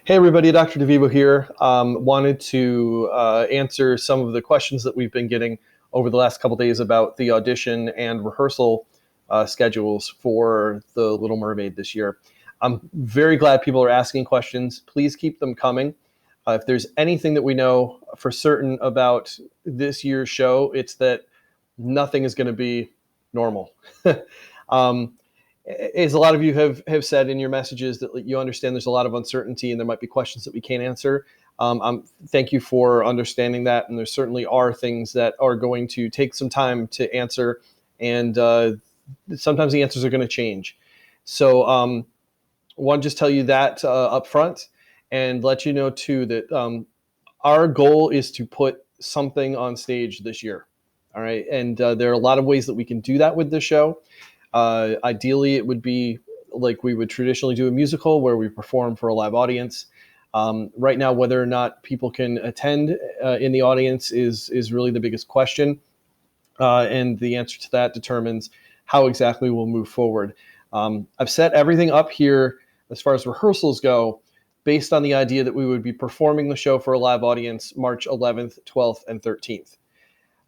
Hey everybody, Dr. DeVivo here. Wanted to answer some of the questions that we've been getting over the last couple days about the audition and rehearsal schedules for The Little Mermaid this year. I'm very glad people are asking questions. Please keep them coming. If there's anything that we know for certain about this year's show, it's that nothing is going to be normal. As a lot of you have said in your messages that you understand there's a lot of uncertainty and there might be questions that we can't answer. Thank you for understanding that. And there certainly are things that are going to take some time to answer. And sometimes the answers are going to change. So I want to just tell you that up front and let you know too that our goal is to put something on stage this year. All right. And there are a lot of ways that we can do that with the show. Ideally, it would be like we would traditionally do a musical where we perform for a live audience. Right now, whether or not people can attend in the audience is really the biggest question. And the answer to that determines how exactly we'll move forward. I've set everything up here as far as rehearsals go based on the idea that we would be performing the show for a live audience March 11th, 12th, and 13th.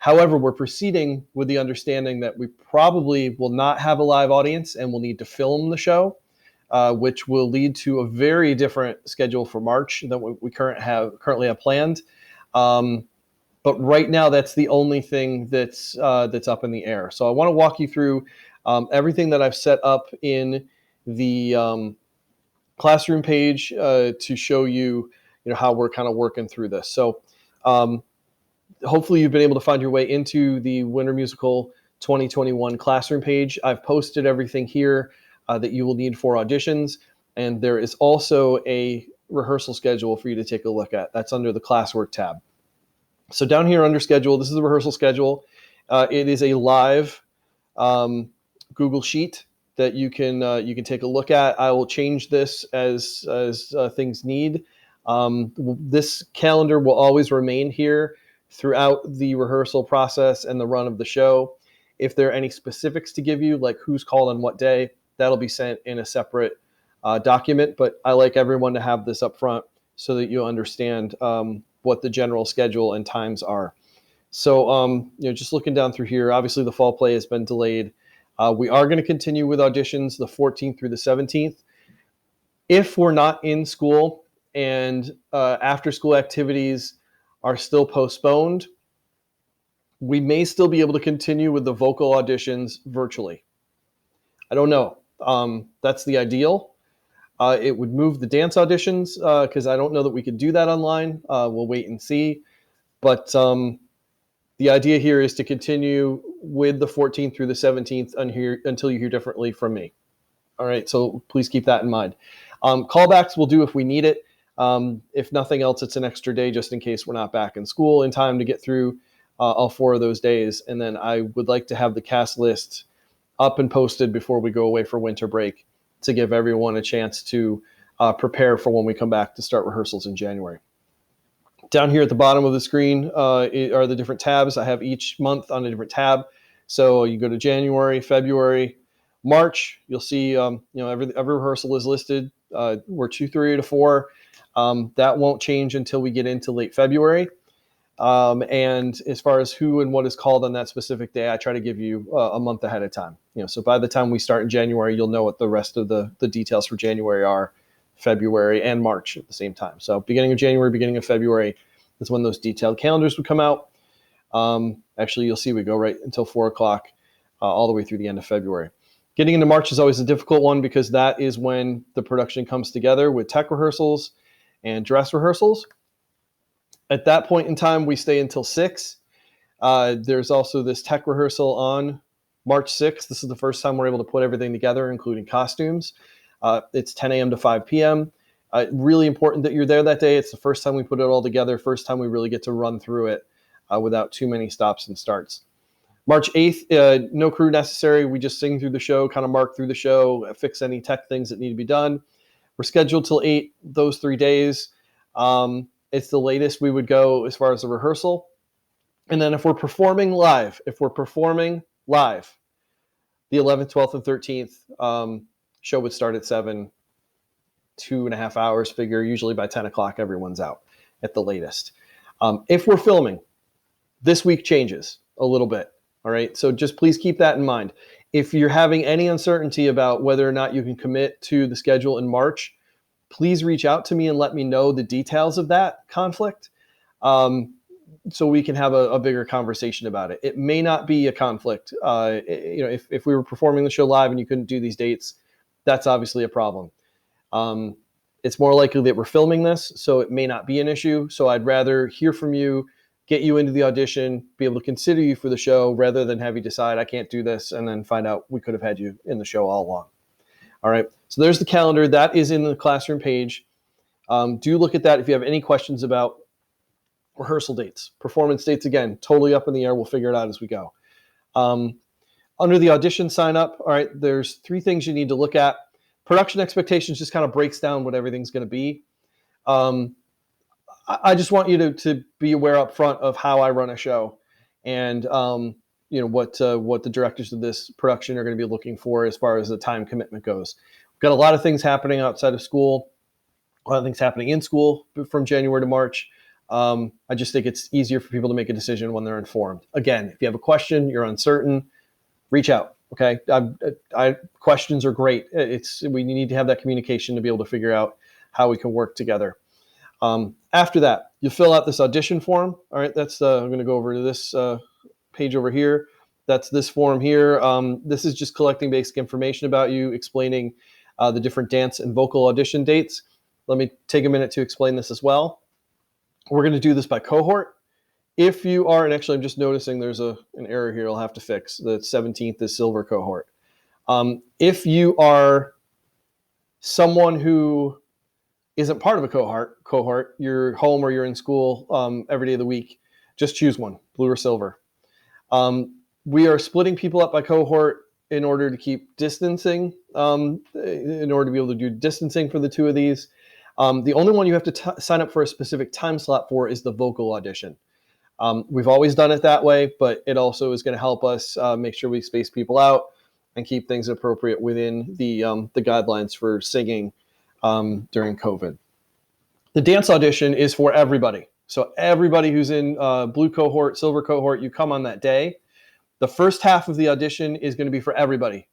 However, we're proceeding with the understanding that we probably will not have a live audience and we'll need to film the show, which will lead to a very different schedule for March than what we currently have planned. But right now, that's the only thing that's up in the air. So I want to walk you through everything that I've set up in the classroom page to show you, how we're kind of working through this. So hopefully you've been able to find your way into the Winter Musical 2021 classroom page. I've posted everything here that you will need for auditions. And there is also a rehearsal schedule for you to take a look at. That's under the classwork tab. So down here under schedule, this is the rehearsal schedule. It is a live Google Sheet that you can take a look at. I will change this as things need. This calendar will always remain here throughout the rehearsal process and the run of the show. If there are any specifics to give you, like who's called on what day, that'll be sent in a separate document. But I like everyone to have this up front so that you understand what the general schedule and times are. So, just looking down through here, obviously the fall play has been delayed. We are going to continue with auditions the 14th through the 17th. If we're not in school and after school activities are still postponed, we may still be able to continue with the vocal auditions virtually. I don't know. That's the ideal. It would move the dance auditions because I don't know that we could do that online. We'll wait and see. But the idea here is to continue with the 14th through the 17th until you hear differently from me. All right, so please keep that in mind. Callbacks we'll do if we need it. If nothing else, it's an extra day just in case we're not back in school in time to get through all 4 of those days. And then I would like to have the cast list up and posted before we go away for winter break to give everyone a chance to prepare for when we come back to start rehearsals in January. Down here at the bottom of the screen are the different tabs. I have each month on a different tab. So you go to January, February, March, you'll see every rehearsal is listed. We're 2, 3 to 4. That won't change until we get into late February. And as far as who and what is called on that specific day, I try to give you a month ahead of time. So by the time we start in January, you'll know what the rest of the details for January are, February and March at the same time. So beginning of January, beginning of February is when those detailed calendars would come out. Actually, you'll see we go right until 4 o'clock all the way through the end of February. Getting into March is always a difficult one because that is when the production comes together with tech rehearsals and dress rehearsals. At that point in time, we stay until 6. There's also this tech rehearsal on March 6th. This is the first time we're able to put everything together, including costumes. It's 10 a.m. to 5 p.m. Really important that you're there that day. It's the first time we put it all together, first time we really get to run through it without too many stops and starts. March 8th, no crew necessary. We just sing through the show, kind of mark through the show, fix any tech things that need to be done. We're scheduled till 8 those 3 days. It's the latest we would go as far as the rehearsal. And then if we're performing live, the 11th, 12th, and 13th, show would start at 7, 2.5 hours. Figure usually by 10 o'clock, everyone's out at the latest. If we're filming, this week changes a little bit. All right. So just please keep that in mind. If you're having any uncertainty about whether or not you can commit to the schedule in March, please reach out to me and let me know the details of that conflict. So we can have a bigger conversation about it. It may not be a conflict. If we were performing the show live and you couldn't do these dates, that's obviously a problem. It's more likely that we're filming this, so it may not be an issue. So I'd rather hear from you, get you into the audition, be able to consider you for the show, rather than have you decide I can't do this and then find out we could have had you in the show all along. All right. So there's the calendar. That is in the classroom page. Do look at that if you have any questions about rehearsal dates. Performance dates, again, totally up in the air. We'll figure it out as we go. Under the audition sign up, all right, there's 3 things you need to look at. Production expectations just kind of breaks down what everything's going to be. I just want you to be aware up front of how I run a show, and what the directors of this production are going to be looking for as far as the time commitment goes. We've got a lot of things happening outside of school, a lot of things happening in school from January to March. I just think it's easier for people to make a decision when they're informed. Again, if you have a question, you're uncertain, reach out. Okay, questions are great. We need to have that communication to be able to figure out how we can work together. After that, you fill out this audition form. All right, that's I'm going to go over to this page over here. That's this form here. This is just collecting basic information about you, explaining the different dance and vocal audition dates. Let me take a minute to explain this as well. We're going to do this by cohort. If you are, and actually I'm just noticing there's an error here I'll have to fix. The 17th is silver cohort. If you are someone who isn't part of a cohort, you're home or you're in school every day of the week, just choose one, blue or silver. We are splitting people up by cohort in order to keep distancing, in order to be able to do distancing for the 2 of these. The only one you have to sign up for a specific time slot for is the vocal audition. We've always done it that way, but it also is going to help us make sure we space people out and keep things appropriate within the guidelines for singing during COVID. The dance audition is for everybody. So everybody who's in blue cohort, silver cohort, you come on that day. The first half of the audition is going to be for everybody.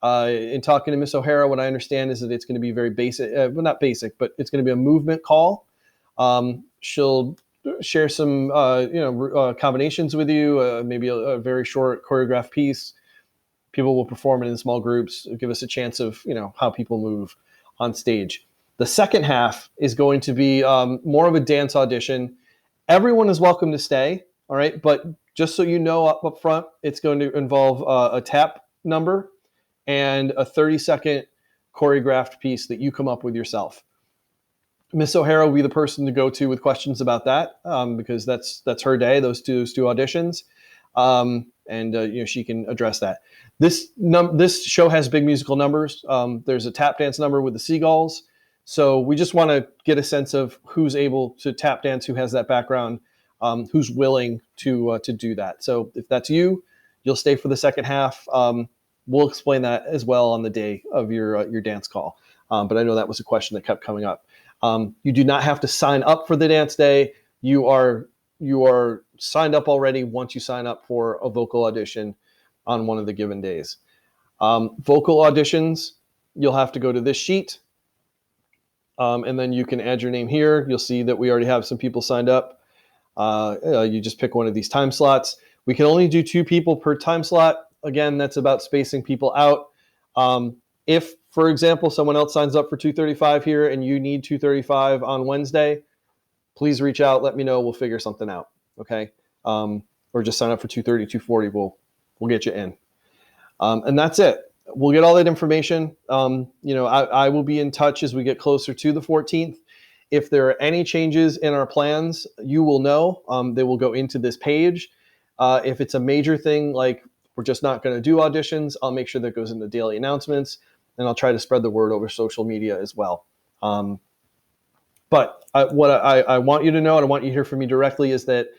In talking to Miss O'Hara, what I understand is that it's going to be very basic, well, not basic, but it's going to be a movement call. She'll share some, combinations with you, maybe a very short choreographed piece. People will perform it in small groups, give us a chance of, how people move on stage. The second half is going to be more of a dance audition. Everyone is welcome to stay, all right? But just so you know up front, it's going to involve a tap number and a 30-second choreographed piece that you come up with yourself. Miss O'Hara will be the person to go to with questions about that, because that's her day, those two auditions, and she can address that. This show has big musical numbers. There's a tap dance number with the seagulls, so we just want to get a sense of who's able to tap dance, who has that background, who's willing to do that. So if that's you, you'll stay for the second half. We'll explain that as well on the day of your dance call. But I know that was a question that kept coming up. You do not have to sign up for the dance day. You are signed up already once you sign up for a vocal audition on one of the given days. Vocal auditions, you'll have to go to this sheet, and then you can add your name here. You'll see that we already have some people signed up. You just pick one of these time slots. We can only do 2 people per time slot. Again, that's about spacing people out. If, for example, someone else signs up for 2:35 here and you need 2:35 on Wednesday, please reach out. Let me know. We'll figure something out. Okay. Or just sign up for 2:30, 2:40. We'll get you in. And that's it. We'll get all that information. I will be in touch as we get closer to the 14th. If there are any changes in our plans, you will know. They will go into this page. If it's a major thing, like we're just not going to do auditions, I'll make sure that goes into daily announcements, and I'll try to spread the word over social media as well. But what I want you to know, and I want you to hear from me directly, is that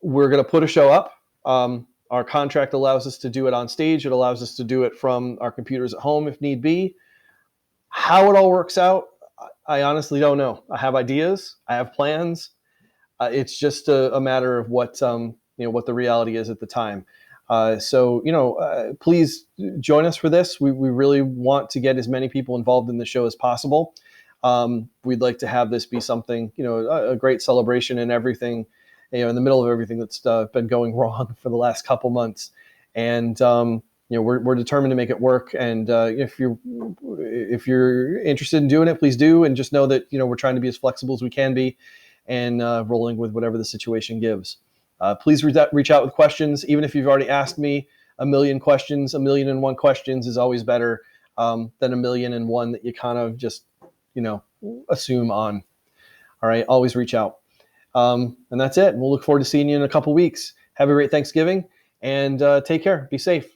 we're going to put a show up. Our contract allows us to do it on stage. It allows us to do it from our computers at home if need be. How it all works out, I honestly don't know. I have ideas. I have plans. It's just a matter of what what the reality is at the time. Please join us for this. We really want to get as many people involved in the show as possible. We'd like to have this be something, a great celebration and everything, in the middle of everything that's been going wrong for the last couple months. And we're determined to make it work. And if you're interested in doing it, please do. And just know that we're trying to be as flexible as we can be, and rolling with whatever the situation gives. Please reach out with questions. Even if you've already asked me a million questions, 1,000,001 questions is always better than 1,000,001 that you kind of just, assume on. All right, always reach out. And that's it. We'll look forward to seeing you in a couple weeks. Have a great Thanksgiving, and take care. Be safe.